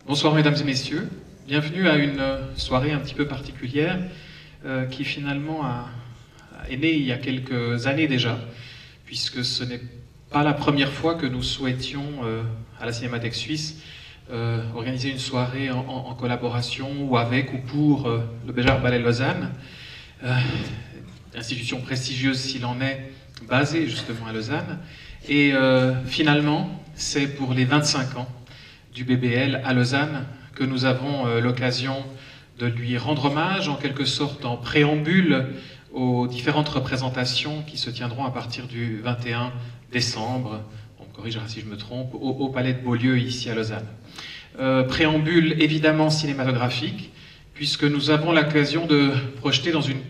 Bonsoir mesdames et messieurs, bienvenue à une soirée un petit peu particulière qui finalement est née il y a quelques années déjà, puisque ce n'est pas la première fois que nous souhaitions à la Cinémathèque Suisse organiser une soirée en collaboration ou avec ou pour le Béjart Ballet Lausanne, institution prestigieuse s'il en est, basée justement à Lausanne, et finalement c'est pour les 25 ans du BBL à Lausanne que nous avons l'occasion de lui rendre hommage, en quelque sorte en préambule aux différentes représentations qui se tiendront à partir du 21 décembre, on me corrigera si je me trompe, au Palais de Beaulieu ici à Lausanne. Préambule évidemment cinématographique, puisque nous avons l'occasion de projeter dans une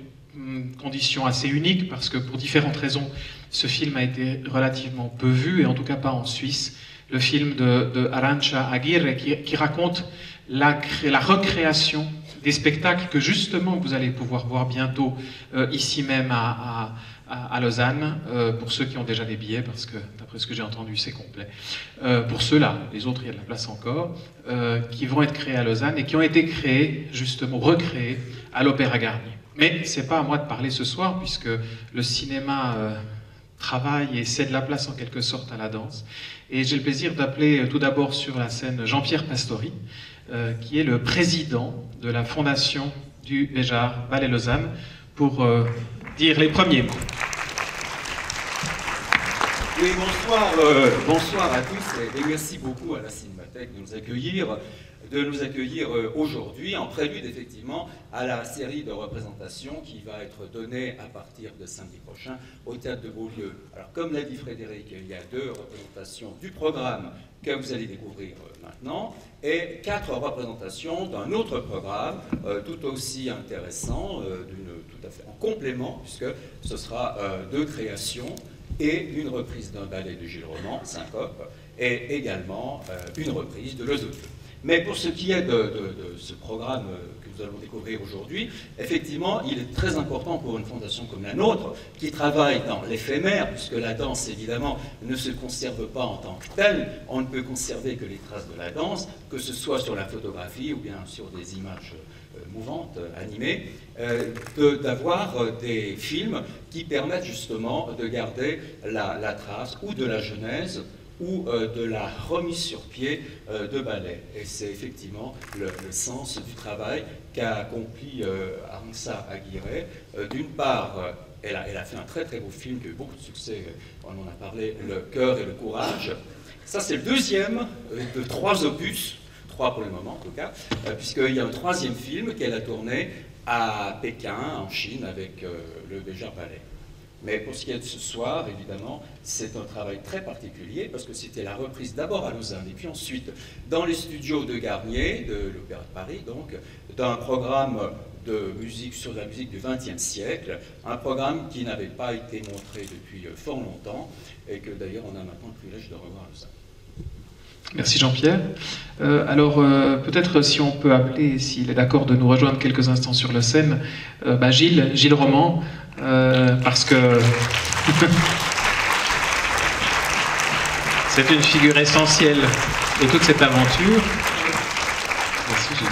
condition assez unique, parce que pour différentes raisons, ce film a été relativement peu vu, et en tout cas pas en Suisse, le film de Arantxa Aguirre qui raconte la recréation des spectacles que justement vous allez pouvoir voir bientôt ici même à Lausanne, pour ceux qui ont déjà des billets, parce que d'après ce que j'ai entendu c'est complet. Pour ceux-là, les autres il y a de la place encore, qui vont être créés à Lausanne et qui ont été créés, justement recréés à l'Opéra Garnier. Mais c'est pas à moi de parler ce soir, puisque le cinéma travaille et cède la place en quelque sorte à la danse. Et j'ai le plaisir d'appeler tout d'abord sur la scène Jean-Pierre Pastori, qui est le président de la fondation du Béjart Ballet Lausanne, pour dire les premiers mots. Oui, bonsoir à tous et merci beaucoup à la Cinémathèque de nous accueillir aujourd'hui en prélude effectivement à la série de représentations qui va être donnée à partir de samedi prochain au Théâtre de Beaulieu. Alors comme l'a dit Frédéric, il y a 2 représentations du programme que vous allez découvrir maintenant et 4 représentations d'un autre programme tout aussi intéressant, tout à fait en complément, puisque ce sera 2 créations et une reprise d'un ballet de Gilles Roman, Syncope, et également une reprise de L'Oiseau de Feu. Mais pour ce qui est de ce programme que nous allons découvrir aujourd'hui, effectivement, il est très important pour une fondation comme la nôtre, qui travaille dans l'éphémère, puisque la danse, évidemment, ne se conserve pas en tant que telle, on ne peut conserver que les traces de la danse, que ce soit sur la photographie ou bien sur des images mouvantes, animées, d'avoir des films qui permettent justement de garder la trace ou de la genèse ou de la remise sur pied de ballet. Et c'est effectivement le sens du travail qu'a accompli Arantxa Aguirre. D'une part, elle a fait un très très beau film qui a eu beaucoup de succès, on en a parlé, Le cœur et le courage. Ça c'est le deuxième de 3 opus, 3 pour le moment en tout cas, puisqu'il y a un 3e film qu'elle a tourné à Pékin, en Chine, avec le Béjart Ballet. Mais pour ce qui est de ce soir, évidemment, c'est un travail très particulier parce que c'était la reprise d'abord à Lausanne et puis ensuite dans les studios de Garnier, de l'Opéra de Paris, donc, d'un programme de musique sur la musique du XXe siècle, un programme qui n'avait pas été montré depuis fort longtemps et que d'ailleurs on a maintenant le privilège de revoir à Lausanne. Merci Jean-Pierre. Alors peut-être si on peut appeler, s'il est d'accord de nous rejoindre quelques instants sur la scène, Gilles Roman, parce que c'est une figure essentielle de toute cette aventure. Merci Gilles.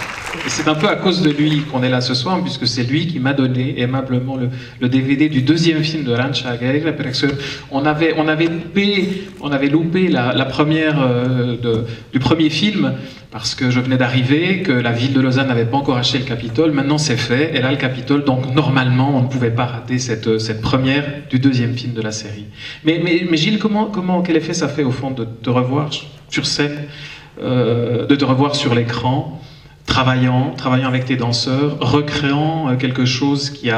Et c'est un peu à cause de lui qu'on est là ce soir, puisque c'est lui qui m'a donné aimablement le DVD du 2e film de Arantxa Aguirre, parce qu'on avait loupé la première du premier film, parce que je venais d'arriver, que la ville de Lausanne n'avait pas encore acheté le Capitole. Maintenant c'est fait, elle a le Capitole, donc normalement on ne pouvait pas rater cette première du 2e film de la série. Mais Gilles, quel effet ça fait au fond de te revoir sur scène, de te revoir sur l'écran, travaillant avec tes danseurs, recréant quelque chose qui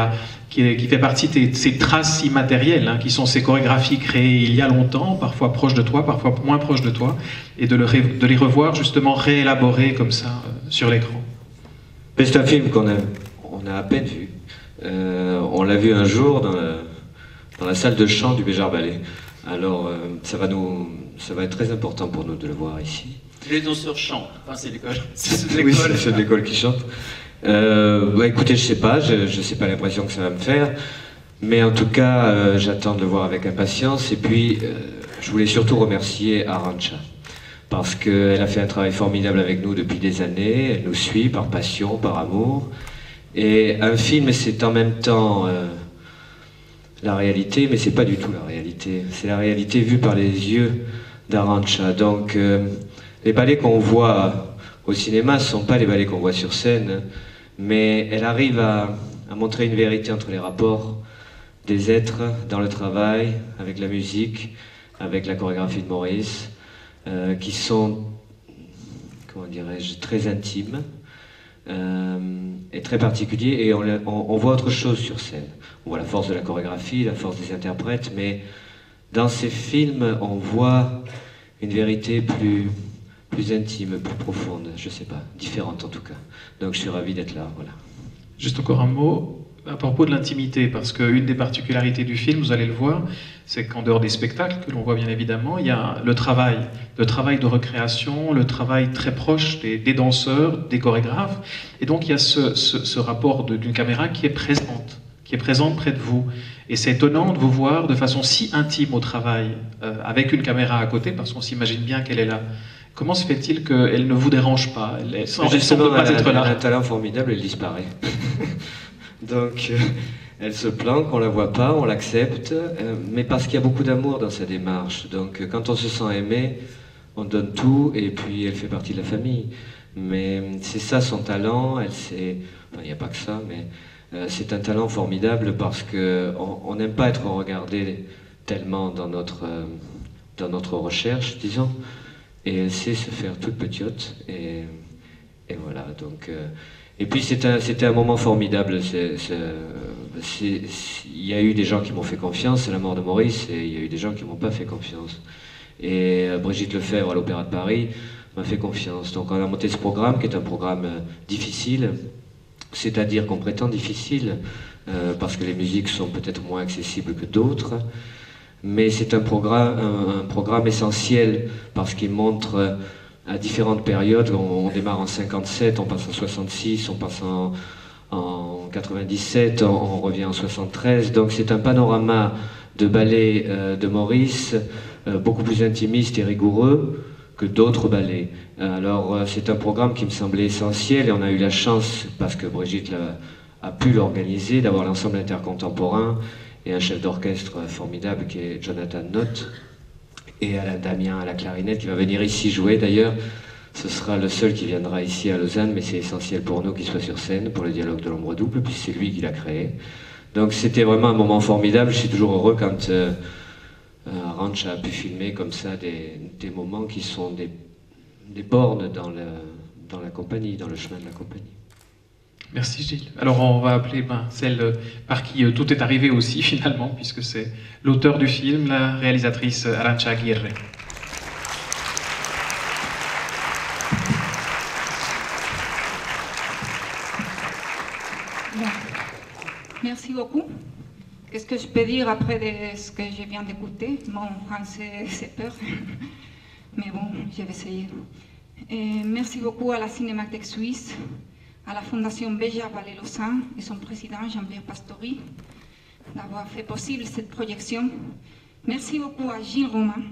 fait partie de ces traces immatérielles, hein, qui sont ces chorégraphies créées il y a longtemps, parfois proches de toi, parfois moins proches de toi, et de les revoir justement réélaborées comme ça sur l'écran. C'est un film qu'on a à peine vu. On l'a vu un jour dans la salle de chant du Béjart Ballet. Alors ça va être très important pour nous de le voir ici. Les danseurs chantent, enfin c'est l'école. Oui, c'est ceux de l'école qui chantent. Écoutez, je sais pas l'impression que ça va me faire, mais en tout cas, j'attends de le voir avec impatience. Et puis, je voulais surtout remercier Arantxa, parce qu'elle a fait un travail formidable avec nous depuis des années, elle nous suit par passion, par amour. Et un film, c'est en même temps la réalité, mais c'est pas du tout la réalité. C'est la réalité vue par les yeux d'Arantxa. Donc les ballets qu'on voit au cinéma ne sont pas les ballets qu'on voit sur scène, mais elle arrive à montrer une vérité entre les rapports des êtres dans le travail, avec la musique, avec la chorégraphie de Maurice, qui sont, comment dirais-je, très intimes et très particuliers, et on voit autre chose sur scène. On voit la force de la chorégraphie, la force des interprètes, mais dans ces films, on voit une vérité plus intime, plus profonde, je sais pas, différente en tout cas. Donc je suis ravi d'être là, voilà. Juste encore un mot à propos de l'intimité, parce qu'une des particularités du film, vous allez le voir, c'est qu'en dehors des spectacles, que l'on voit bien évidemment, il y a le travail de recréation, le travail très proche des danseurs, des chorégraphes, et donc il y a ce rapport d'une caméra qui est présente près de vous. Et c'est étonnant de vous voir de façon si intime au travail, avec une caméra à côté, parce qu'on s'imagine bien qu'elle est là. Comment se fait-il qu'elle ne vous dérange pas? Elle semble pas être là. Elle a un talent formidable, elle disparaît. Donc, elle se plaint qu'on la voit pas, on l'accepte, mais parce qu'il y a beaucoup d'amour dans sa démarche. Donc, quand on se sent aimé, on donne tout, et puis elle fait partie de la famille. Mais c'est ça son talent, il n'y a pas que ça, mais c'est un talent formidable parce qu'on n'aime pas être regardé tellement dans notre recherche, disons, et elle sait se faire toute petite, et voilà, donc... Et puis c'était un moment formidable. Il y a eu des gens qui m'ont fait confiance, c'est la mort de Maurice, et il y a eu des gens qui m'ont pas fait confiance. Et Brigitte Lefebvre à l'Opéra de Paris m'a fait confiance. Donc on a monté ce programme qui est un programme difficile, c'est-à-dire qu'on prétend difficile, parce que les musiques sont peut-être moins accessibles que d'autres, mais c'est un programme essentiel parce qu'il montre... à différentes périodes, on démarre en 57, on passe en 66, on passe en 97, on revient en 73, donc c'est un panorama de ballets de Maurice, beaucoup plus intimiste et rigoureux que d'autres ballets. Alors c'est un programme qui me semblait essentiel, et on a eu la chance, parce que Brigitte a pu l'organiser, d'avoir l'ensemble intercontemporain et un chef d'orchestre formidable qui est Jonathan Knott, et Alain Damien à la clarinette, qui va venir ici jouer d'ailleurs. Ce sera le seul qui viendra ici à Lausanne, mais c'est essentiel pour nous qu'il soit sur scène pour le dialogue de l'ombre double, puis c'est lui qui l'a créé. Donc c'était vraiment un moment formidable. Je suis toujours heureux quand Arantxa a pu filmer comme ça des moments qui sont des bornes dans la compagnie, dans le chemin de la compagnie. Merci Gilles. Alors on va appeler celle par qui tout est arrivé aussi finalement, puisque c'est l'auteur du film, la réalisatrice Arantxa Aguirre. Bon. Merci beaucoup. Qu'est-ce que je peux dire après de ce que je viens d'écouter? Mon français, c'est peur, mais bon, je vais essayer. Merci beaucoup à la Cinémathèque suisse, à la Fondation Béjar Ballet Lausanne et son président Jean-Pierre Pastori d'avoir fait possible cette projection. Merci beaucoup à Gilles Romain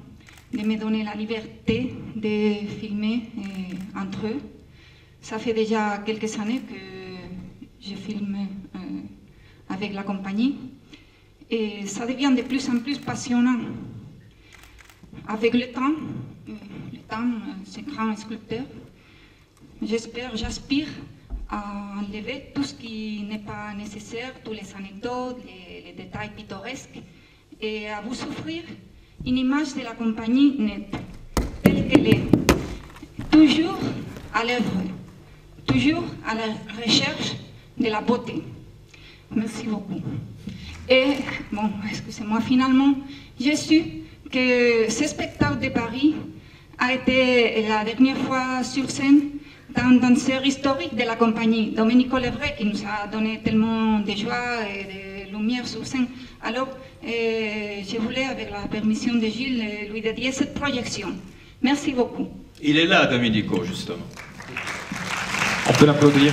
de me donner la liberté de filmer entre eux. Ça fait déjà quelques années que je filme avec la compagnie et ça devient de plus en plus passionnant. Avec le temps, c'est un grand sculpteur. J'aspire à enlever tout ce qui n'est pas nécessaire, toutes les anecdotes, les détails pittoresques, et à vous offrir une image de la compagnie nette, telle qu'elle est, toujours à l'œuvre, toujours à la recherche de la beauté. Merci beaucoup. Et, bon, excusez-moi, finalement, j'ai su que ce spectacle de Paris a été la dernière fois sur scène d'un danseur historique de la compagnie, Domenico Levray, qui nous a donné tellement de joie et de lumière sur scène. Alors, je voulais, avec la permission de Gilles, lui dédier cette projection. Merci beaucoup. Il est là, Domenico, justement. On peut l'applaudir.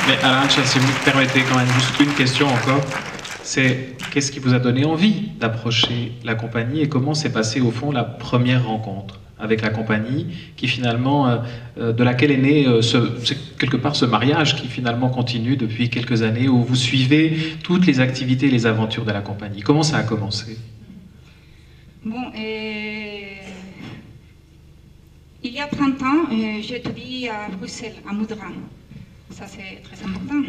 Mais Arantxa, si vous me permettez quand même juste une question encore. c'est qu'est-ce qui vous a donné envie d'approcher la compagnie et comment s'est passée au fond la première rencontre avec la compagnie qui finalement, de laquelle est né quelque part ce mariage qui finalement continue depuis quelques années où vous suivez toutes les activités et les aventures de la compagnie. Comment ça a commencé? Bon, il y a 30 ans, j'étudie à Bruxelles, à Moudran. Ça, c'est très important.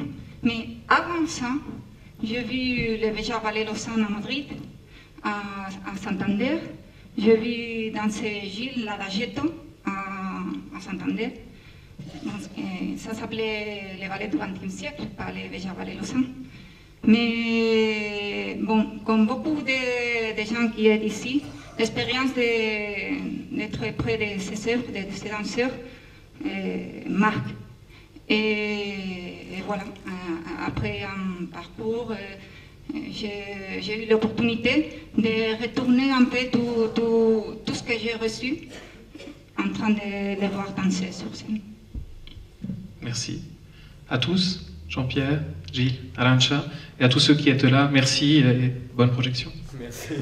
Mais avant ça, j'ai vu le Béjar Ballet Lausanne à Madrid, à Santander. J'ai vu danser Gilles Ladagetto à Santander. Ça s'appelait le ballet du XXe siècle, pas le Béjar Ballet Lausanne. Mais bon, comme beaucoup de gens qui sont ici, l'expérience d'être près de ces œuvres, de ces danseurs, marque. Et voilà, après un parcours, j'ai eu l'opportunité de retourner un peu tout ce que j'ai reçu en train de les voir danser sur scène. Merci. À tous, Jean-Pierre, Gilles, Arantxa, et à tous ceux qui étaient là, merci et bonne projection. Merci.